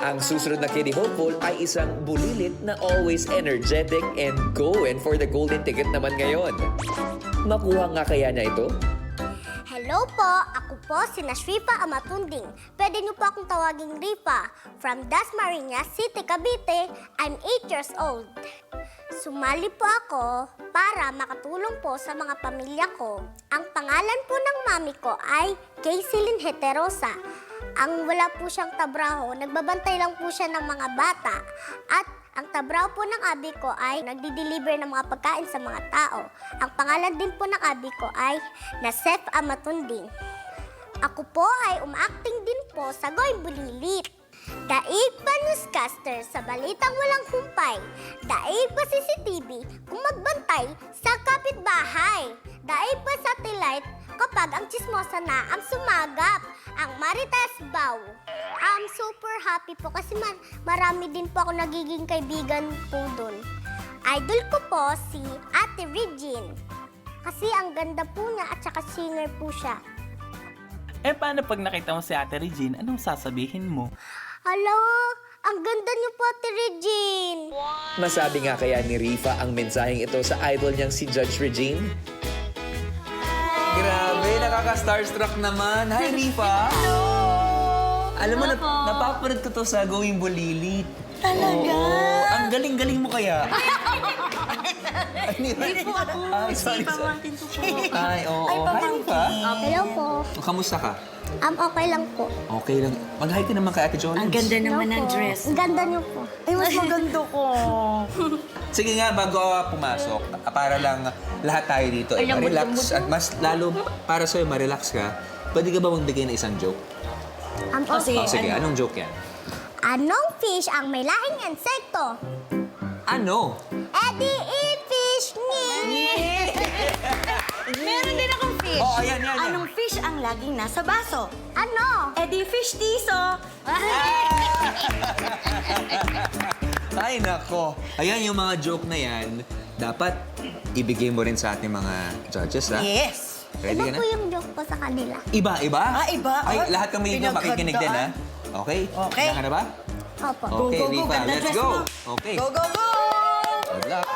Ang susunod na Kitty Hopeful ay isang bulilit na always energetic and going for the golden ticket naman ngayon. Makuha nga kaya niya ito? Hello po, ako po si Rifa Amatunding. Pwede niyo po akong tawaging Rifa. From Dasmariñas City, Cavite, I'm 8 years old. Sumali po ako para makatulong po sa mga pamilya ko. Ang pangalan po ng mami ko ay Kaysilin Heterosa. Ang wala po siyang tabraho, nagbabantay lang po siya ng mga bata. At ang tabraho po ng abi ko ay nagdi-deliver ng mga pagkain sa mga tao. Ang pangalan din po ng abi ko ay Nasef Amatunding. Ako po ay umacting din po sa Goy Bulilit. Daig pa newscaster sa balitang walang humpay. Daig pa CCTV kung magbantay sa kapitbahay. Daig pa satellite kapag ang chismosa na ang sumagap. Ang Marites Bao. I'm super happy po kasi marami din po ako nagiging kaibigan po doon. Idol ko po si Ate Regine. Kasi ang ganda po niya at saka singer po siya. Eh, paano pag nakita mo si Ate Regine, anong sasabihin mo? Hello, ang ganda niyo po, Ate Regine. Masabi nga kaya ni Rifa ang mensaheng ito sa idol niyang si Judge Regine? Grabe, nakaka-starstruck naman. Hi, Rifa! Hello! Alam mo, Hello po. napapanood ko to sa Going Bulilit. Talaga? Oo, ang galing-galing mo kaya. Hindi po ako. Ay, sorry, sorry. Pamangkin ko po. Ay, oo. Ay, Hi, pamangkin. Rifa. Hello po. Kamusta ka? Okay lang po. Okay lang. Mag-hi ka naman kay Ate Jolens. Ang ganda naman Hello ng po. dress. Ang ganda niyo po. Ay, mas maganda ko. Sige nga, bago ako pumasok, para lang lahat tayo dito ay Ay, lambot, relax lambot. at mas lalo para sa'yo ma-relax ka. Pwede ka ba magbigay ng isang joke? Okay. Oh, sige, anong joke yan? Anong fish ang may lahing insekto? Ano? Eddie fish ni. Meron din akong fish. Oh, ayan, yan. Anong fish ang laging nasa baso? Ano? Eddie fish tiso. Ay, nako. Ayan yung mga joke na yan. Dapat ibigay mo rin sa ating mga judges, ha? Yes. Ready ka Iba na? po yung joke po sa kanila. Iba, iba? Ah, iba? Ay, Ah, lahat kami dito makikinig din, ha? Okay? Okay. Handa ka na ba? Opo. Okay, Go, go, go. Rifa, Ganda let's dress go. mo. Okay. Go, go, go! Good luck.